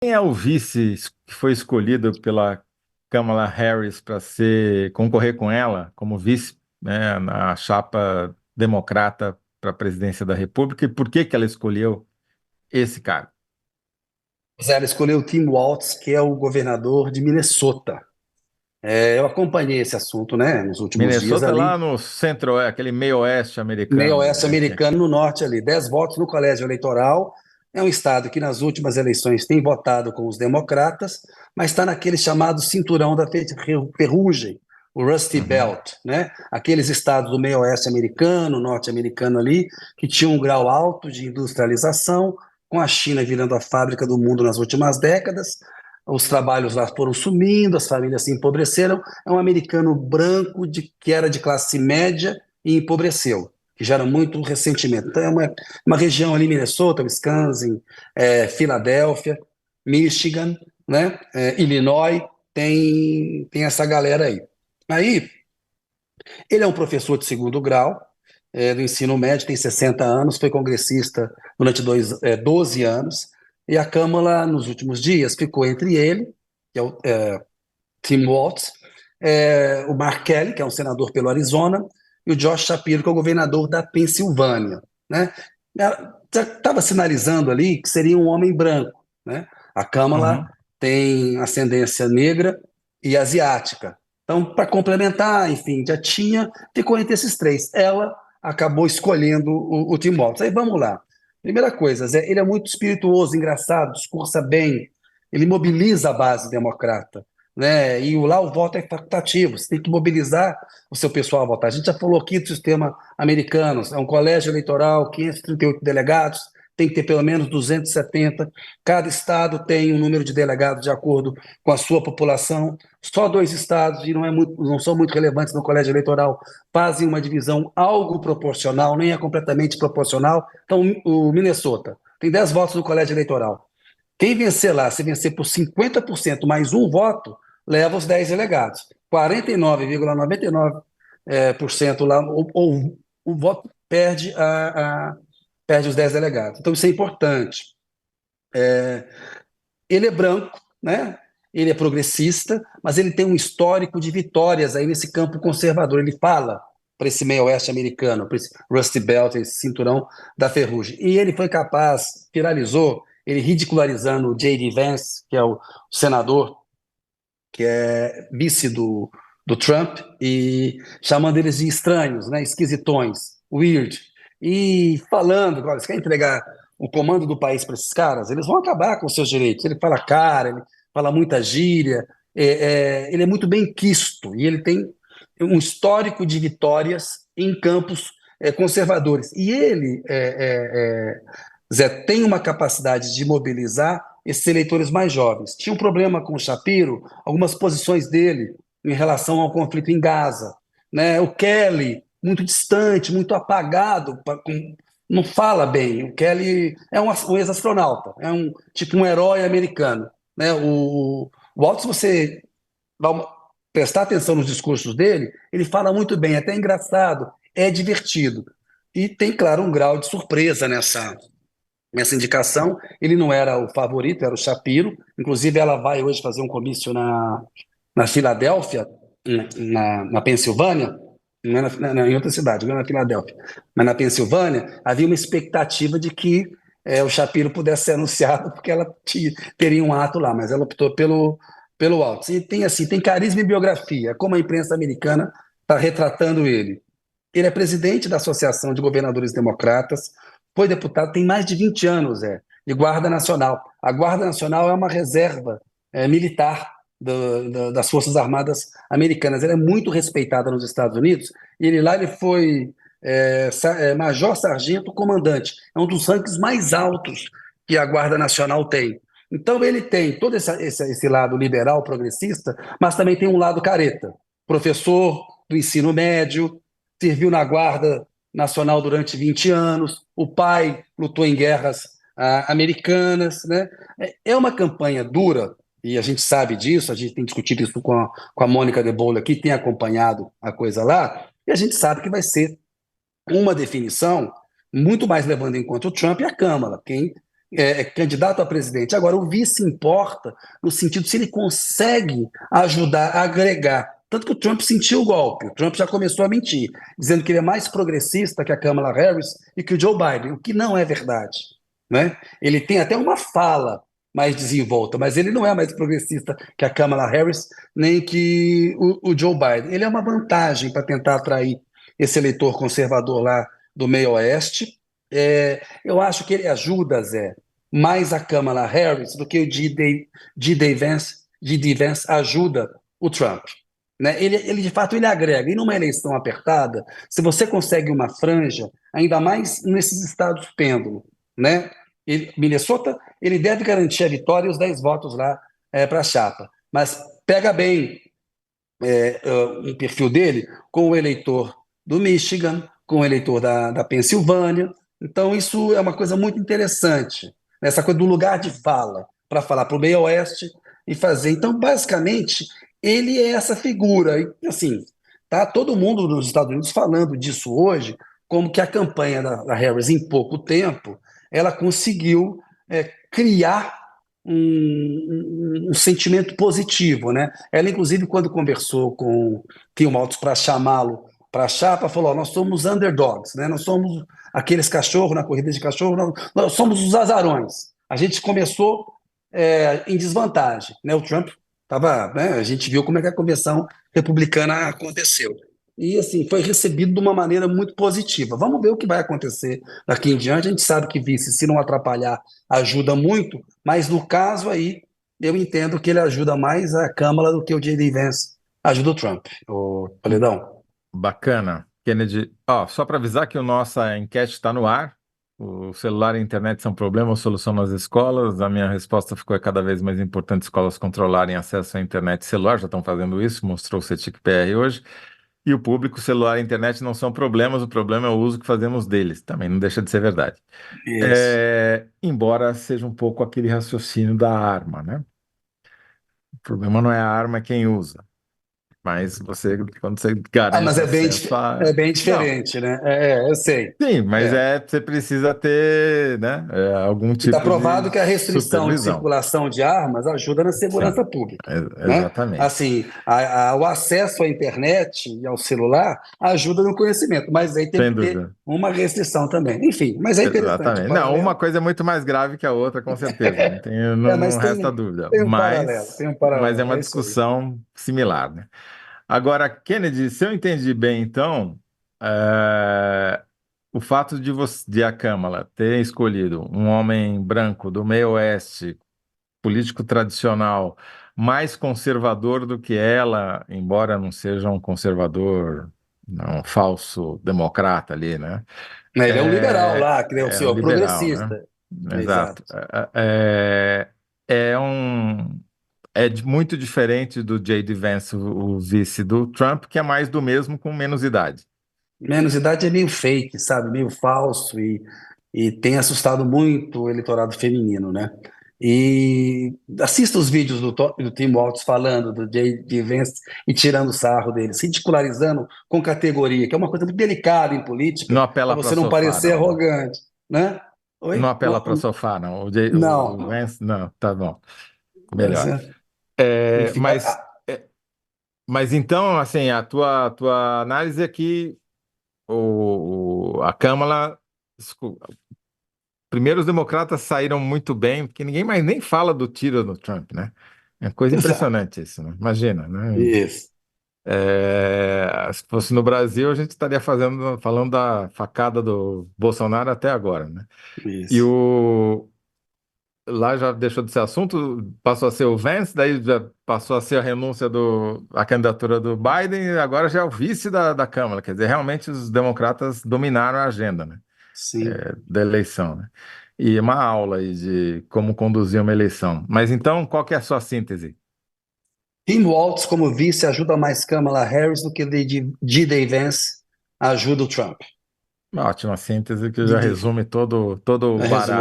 Quem é o vice que foi escolhido pela Kamala Harris para concorrer com ela como vice, né, na chapa democrata para a presidência da República? E por que que ela escolheu esse cara? Zé, ela escolheu o Tim Walz, que é o governador de Minnesota. Eu acompanhei esse assunto, né, nos últimos dias Minnesota é ali, lá no centro, aquele meio oeste meio americano, oeste né? americano, no norte ali. 10 votos no colégio eleitoral. É um estado que nas últimas eleições tem votado com os democratas, mas está naquele chamado cinturão da ferrugem, o Rusty Uhum. Belt, né? Aqueles estados do meio oeste americano, norte americano ali, que tinham um grau alto de industrialização, com a China virando a fábrica do mundo nas últimas décadas. Os trabalhos lá foram sumindo, as famílias se empobreceram. É um americano branco que era de classe média e empobreceu, que gera muito ressentimento. Então, é uma região ali, Minnesota, Wisconsin, Filadélfia, Michigan, né? Illinois, tem essa galera aí. Aí, ele é um professor de segundo grau, do ensino médio, tem 60 anos, foi congressista durante 12 anos, e a Câmara, nos últimos dias, ficou entre ele, que é o Tim Walz, o Mark Kelly, que é um senador pelo Arizona, e o Josh Shapiro, que é o governador da Pensilvânia, né? Já estava sinalizando ali que seria um homem branco, né? A Câmara Uhum. tem ascendência negra e asiática. Então, para complementar, enfim, ficou entre esses três. Ela acabou escolhendo o Tim Walz. Aí vamos lá. Primeira coisa, Zé, ele é muito espirituoso, engraçado, discursa bem, ele mobiliza a base democrata, né? E lá o voto é facultativo, você tem que mobilizar o seu pessoal a votar. A gente já falou aqui do sistema americano, é um colégio eleitoral, 538 delegados, tem que ter pelo menos 270. Cada estado tem um número de delegados de acordo com a sua população. Só dois estados, e não são muito relevantes no colégio eleitoral, fazem uma divisão algo proporcional, nem é completamente proporcional. Então, o Minnesota tem 10 votos no colégio eleitoral. Quem vencer lá, se vencer por 50% mais um voto, leva os 10 delegados. 49,99% lá, ou o voto perde os 10 delegados. Então, isso é importante. Ele é branco, né? Ele é progressista, mas ele tem um histórico de vitórias aí nesse campo conservador. Ele fala para esse meio oeste americano, para esse Rusty Belt, esse cinturão da ferrugem. E ele foi capaz, viralizou, ele ridicularizando o J.D. Vance, que é o senador, que é vice do Trump, e chamando eles de estranhos, né, esquisitões, weird, e falando, olha, você quer entregar o comando do país para esses caras? Eles vão acabar com os seus direitos. Ele fala cara, ele fala muita gíria, ele é muito bem quisto, e ele tem um histórico de vitórias em campos conservadores. E ele, Zé, tem uma capacidade de mobilizar esses eleitores mais jovens. Tinha um problema com o Shapiro, algumas posições dele em relação ao conflito em Gaza, né? O Kelly, muito distante, muito apagado, não fala bem. O Kelly é um ex-astronauta, é tipo um herói americano, né? O Walt, se você dá prestar atenção nos discursos dele, ele fala muito bem, é até engraçado, é divertido. E tem, claro, um grau de surpresa nessa indicação. Ele não era o favorito, era o Shapiro. Inclusive, ela vai hoje fazer um comício na Filadélfia, na Pensilvânia, não é em outra cidade, não é na Filadélfia, mas na Pensilvânia, havia uma expectativa de que o Shapiro pudesse ser anunciado, porque ela teria um ato lá, mas ela optou pelo Waltz. E tem assim, tem carisma e biografia, como a imprensa americana está retratando ele. Ele é presidente da Associação de Governadores Democratas, foi deputado, tem mais de 20 anos, de Guarda Nacional. A Guarda Nacional é uma reserva militar das Forças Armadas Americanas. Ela é muito respeitada nos Estados Unidos, e ele foi major, sargento, comandante. É um dos rankings mais altos que a Guarda Nacional tem. Então ele tem todo esse lado liberal, progressista, mas também tem um lado careta. Professor do ensino médio, serviu na Guarda Nacional durante 20 anos, o pai lutou em guerras americanas, né? É uma campanha dura, e a gente sabe disso, a gente tem discutido isso com a Mônica de Bolle aqui, tem acompanhado a coisa lá, e a gente sabe que vai ser uma definição muito mais levando em conta o Trump e a Câmara. Quem candidato a presidente. Agora, o vice importa no sentido se ele consegue ajudar a agregar. Tanto que o Trump sentiu o golpe. O Trump já começou a mentir, dizendo que ele é mais progressista que a Kamala Harris e que o Joe Biden, o que não é verdade. Né? Ele tem até uma fala mais desenvolta, mas ele não é mais progressista que a Kamala Harris, nem que o Joe Biden. Ele é uma vantagem para tentar atrair esse eleitor conservador lá do meio oeste. Eu acho que ele ajuda, Zé, mais a Kamala Harris do que o J.D. Vance ajuda o Trump. Né? Ele, de fato, ele agrega. E numa eleição apertada, se você consegue uma franja, ainda mais nesses estados pêndulo, né? Minnesota, ele deve garantir a vitória e os 10 votos lá para a chapa. Mas pega bem um perfil dele com o eleitor do Michigan, com o eleitor da Pensilvânia. Então, isso é uma coisa muito interessante, né? Essa coisa do lugar de fala, para falar para o meio oeste e fazer. Então, basicamente, ele é essa figura. E, assim, tá todo mundo nos Estados Unidos falando disso hoje, como que a campanha da Harris, em pouco tempo, ela conseguiu criar um sentimento positivo, né? Ela, inclusive, quando conversou com Tim Walz para chamá-lo para a chapa, falou: nós somos underdogs, né? Nós somos aqueles cachorros na corrida de cachorro, nós somos os azarões. A gente começou em desvantagem, né? O Trump estava, né? A gente viu como é que a convenção republicana aconteceu. E assim, foi recebido de uma maneira muito positiva. Vamos ver o que vai acontecer daqui em diante. A gente sabe que vice, se não atrapalhar, ajuda muito, mas no caso aí, eu entendo que ele ajuda mais a Câmara do que o J.D. Vance ajuda o Trump, o Toledão. Bacana. Kennedy, ó, só para avisar que a nossa enquete está no ar. O celular e a internet são problema ou solução nas escolas? A minha resposta ficou: é cada vez mais importante escolas controlarem acesso à internet e celular, já estão fazendo isso, mostrou o CETIC PR hoje. E o público, celular e internet não são problemas, o problema é o uso que fazemos deles. Também não deixa de ser verdade. Isso. Embora seja um pouco aquele raciocínio da arma, né? O problema não é a arma, é quem usa. Mas quando você Ah, mas garante acesso a... é bem Não, diferente, né? Eu sei. sim, mas É. você precisa ter, né, algum E está tipo de provado que a restrição de supervisão. circulação de armas ajuda na Sim, segurança pública, né? exatamente. Assim, o acesso à internet e ao celular ajuda no conhecimento, mas aí tem Sem que ter dúvida. uma restrição também. Enfim, mas é interessante o Exatamente. Não, uma paralelo. coisa é muito mais grave que a outra, com certeza. Não, Mas não resta dúvida. tem um paralelo, tem um Mas é paralelo, uma é isso aí. discussão similar, né? Agora, Kennedy, se eu entendi bem, então, é, o fato de a Câmara ter escolhido um homem branco do meio oeste, político tradicional, mais conservador do que ela, embora não seja um conservador, não, um falso democrata ali, né? Né, ele é um liberal lá, que é o É um senhor liberal, né? progressista. Exato. Exato. Muito diferente do J.D. Vance, o vice do Trump, que é mais do mesmo com menos idade. Menos idade é meio fake, sabe? Meio falso e tem assustado muito o eleitorado feminino, né? E assista os vídeos do Tim Walz falando do J.D. Vance e tirando sarro deles, ridicularizando com categoria, que é uma coisa muito delicada em política, Não para apela para você não sofá, parecer não, né? arrogante, né? Não Oi? apela para sofá, não. O Não. Vance, não, tá bom. Mas, Melhor. É, enfim, mas, é, mas então, assim, a tua análise é que a Câmara. Primeiro, os democratas saíram muito bem, porque ninguém mais nem fala do tiro no Trump, né? É coisa exato. impressionante isso, né? Imagina, né? Isso, Se fosse no Brasil, a gente estaria falando da facada do Bolsonaro até agora, né? E isso. lá já deixou de ser assunto, passou a ser o Vance, daí já passou a ser a renúncia a candidatura do Biden, e agora já é o vice da Câmara. Quer dizer, realmente os democratas dominaram a agenda, né? Sim. Da eleição, né? E uma aula aí de como conduzir uma eleição. Mas então, qual que é a sua síntese? Tim Walz como vice ajuda mais Kamala Harris do que J.D. Vance ajuda o Trump. Uma ótima síntese que já Didi. resume todo o barato.